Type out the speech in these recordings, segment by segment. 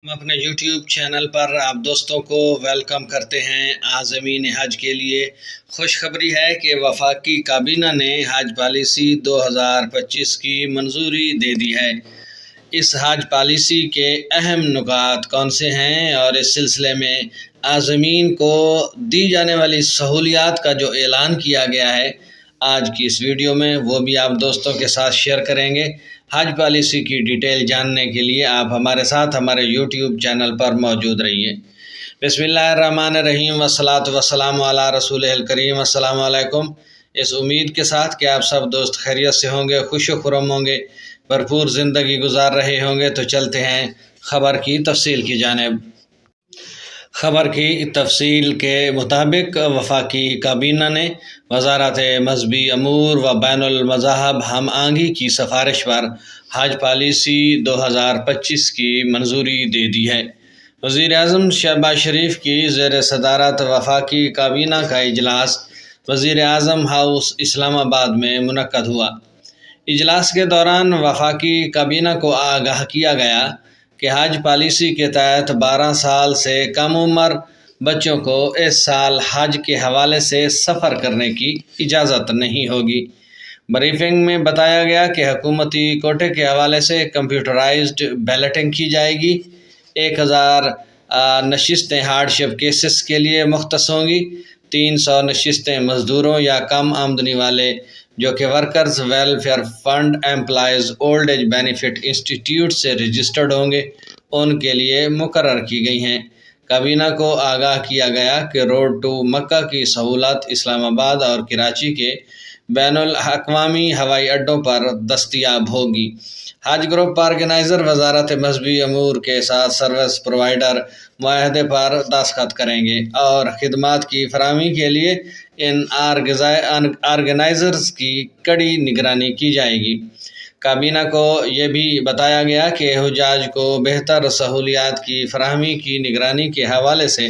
ہم اپنے YouTube channel پر آپ دوستوں کو ویلکم کرتے ہیں۔ عازمین حج کے لیے خوشخبری ہے کہ وفاقی کابینہ نے حج پالیسی 2025 کی منظوری دے دی ہے۔ اس حج پالیسی کے اہم نکات کون سے ہیں اور اس سلسلے میں عازمین کو دی جانے والی سہولیات کا جو اعلان کیا گیا ہے آج کی اس ویڈیو میں وہ بھی آپ دوستوں کے ساتھ شیئر کریں گے۔ حج پالیسی کی ڈیٹیل جاننے کے لیے آپ ہمارے ساتھ ہمارے YouTube چینل پر موجود رہیے۔ بسم اللہ الرحمن الرحیم، والصلاۃ والسلام علی رسول الکریم۔ السلام علیکم۔ اس امید کے ساتھ کہ آپ سب دوست خیریت سے ہوں گے، خوش و خرم ہوں گے، بھرپور زندگی گزار رہے ہوں گے، تو چلتے ہیں خبر کی تفصیل کی جانب۔ خبر کی تفصیل کے مطابق وفاقی کابینہ نے وزارت مذہبی امور و بین المذاہب ہم آہنگی کی سفارش پر حج پالیسی 2025 کی منظوری دے دی ہے۔ وزیر اعظم شہباز شریف کی زیر صدارت وفاقی کابینہ کا اجلاس وزیر اعظم ہاؤس اسلام آباد میں منعقد ہوا۔ اجلاس کے دوران وفاقی کابینہ کو آگاہ کیا گیا کہ حج پالیسی کے تحت 12 سال سے کم عمر بچوں کو اس سال حج کے حوالے سے سفر کرنے کی اجازت نہیں ہوگی۔ بریفنگ میں بتایا گیا کہ حکومتی کوٹے کے حوالے سے کمپیوٹرائزڈ بیلٹنگ کی جائے گی۔ 1000 نشستیں ہارڈ شپ کیسز کے لیے مختص ہوں گی۔ 300 نشستیں مزدوروں یا کم آمدنی والے جو کہ workers welfare fund employees old age benefit institute سے رجسٹرڈ ہوں گے، ان کے لیے مقرر کی گئی ہیں۔ کابینہ کو آگاہ کیا گیا کہ روڈ ٹو مکہ کی سہولت اسلام آباد اور کراچی کے بین الاقوامی ہوائی اڈوں پر دستیاب ہوگی۔ حج گروپ آرگنائزر وزارت مذہبی امور کے ساتھ سروس پرووائیڈر معاہدے پر دستخط کریں گے اور خدمات کی فراہمی کے لیے ان آرگنائزرز کی کڑی نگرانی کی جائے گی۔ کابینہ کو یہ بھی بتایا گیا کہ حجاج کو بہتر سہولیات کی فراہمی کی نگرانی کے حوالے سے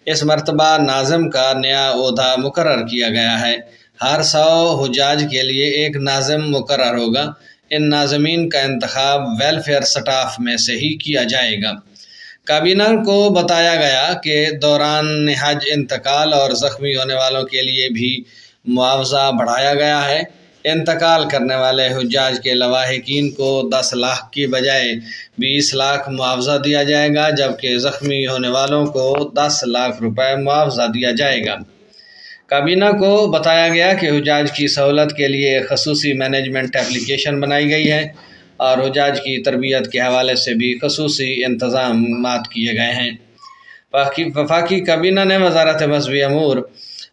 اس مرتبہ ناظم کا نیا عہدہ مقرر کیا گیا ہے۔ ہر 100 حجاج کے لیے ایک ناظم مقرر ہوگا۔ ان ناظمین کا انتخاب ویلفیئر سٹاف میں سے ہی کیا جائے گا۔ کابینہ کو بتایا گیا کہ دوران حج انتقال اور زخمی ہونے والوں کے لیے بھی معاوضہ بڑھایا گیا ہے۔ انتقال کرنے والے حجاج کے لواحقین کو 10 لاکھ کی بجائے 20 لاکھ معاوضہ دیا جائے گا، جبکہ زخمی ہونے والوں کو 10 لاکھ روپے معاوضہ دیا جائے گا۔ کابینہ کو بتایا گیا کہ حجاج کی سہولت کے لیے خصوصی مینجمنٹ اپلیکیشن بنائی گئی ہے اور حجاج کی تربیت کے حوالے سے بھی خصوصی انتظامات کیے گئے ہیں۔ وفاقی کابینہ نے وزارت مذہبی امور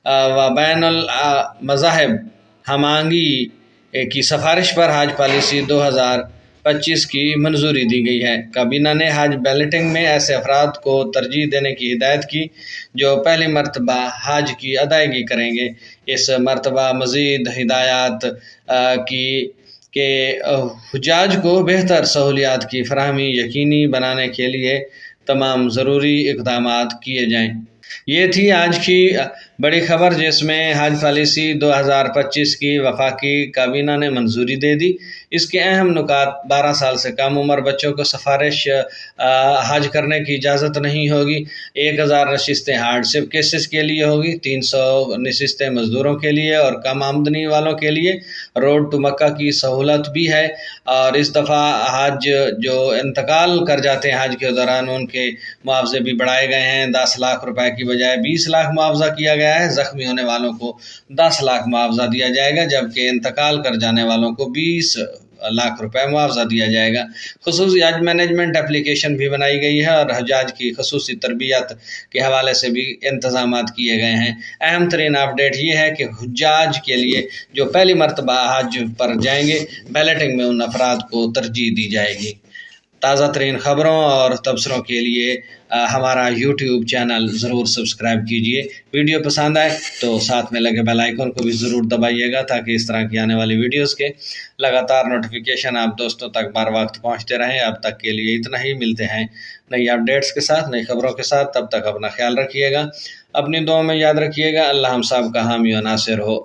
و بین المذاہب ہم آہنگی کی سفارش پر حج پالیسی 2025 کی منظوری دی گئی ہے۔ کابینہ نے حج بیلٹنگ میں ایسے افراد کو ترجیح دینے کی ہدایت کی جو پہلی مرتبہ حج کی ادائیگی کریں گے۔ اس مرتبہ مزید ہدایات کی کہ حجاج کو بہتر سہولیات کی فراہمی یقینی بنانے کے لیے تمام ضروری اقدامات کیے جائیں۔ یہ تھی آج کی بڑی خبر جس میں حج پالیسی 2025 کی وفاقی کابینہ نے منظوری دے دی۔ اس کے اہم نکات: 12 سال سے کم عمر بچوں کو سفارش حج کرنے کی اجازت نہیں ہوگی۔ 1000 نشستیں ہارڈ شپ کیسز کے لیے ہوگی۔ 300 نشستیں مزدوروں کے لیے اور کم آمدنی والوں کے لیے۔ روڈ ٹو مکہ کی سہولت بھی ہے اور اس دفعہ حج جو انتقال کر جاتے ہیں حج کے دوران ان کے معاوضے بھی بڑھائے گئے ہیں۔ 10 لاکھ روپے کی بجائے 20 لاکھ معاوضہ کیا گیا ہے۔ زخمی ہونے والوں کو 10 لاکھ معاوضہ دیا جائے گا، جبکہ انتقال کر جانے والوں کو 20 لاکھ روپے معاوضہ دیا جائے گا۔ خصوصی حج مینجمنٹ اپلیکیشن بھی بنائی گئی ہے اور حجاج کی خصوصی تربیت کے حوالے سے بھی انتظامات کیے گئے ہیں۔ اہم ترین اپڈیٹ یہ ہے کہ حجاج کے لیے جو پہلی مرتبہ حج پر جائیں گے بیلٹنگ میں ان افراد کو ترجیح دی جائے گی۔ تازہ ترین خبروں اور تبصروں کے لیے ہمارا YouTube چینل ضرور سبسکرائب کیجیے۔ ویڈیو پسند آئے تو ساتھ میں لگے بیل آئیکن کو بھی ضرور دبائیے گا تاکہ اس طرح کی آنے والی ویڈیوز کے لگاتار نوٹیفیکیشن آپ دوستوں تک بر وقت پہنچتے رہیں۔ اب تک کے لیے اتنا ہی، ملتے ہیں نئی اپڈیٹس کے ساتھ، نئی خبروں کے ساتھ۔ تب تک اپنا خیال رکھیے گا، اپنی دعاؤں میں یاد رکھیے گا۔ اللہ ہم سب کا حامی و ناصر ہو۔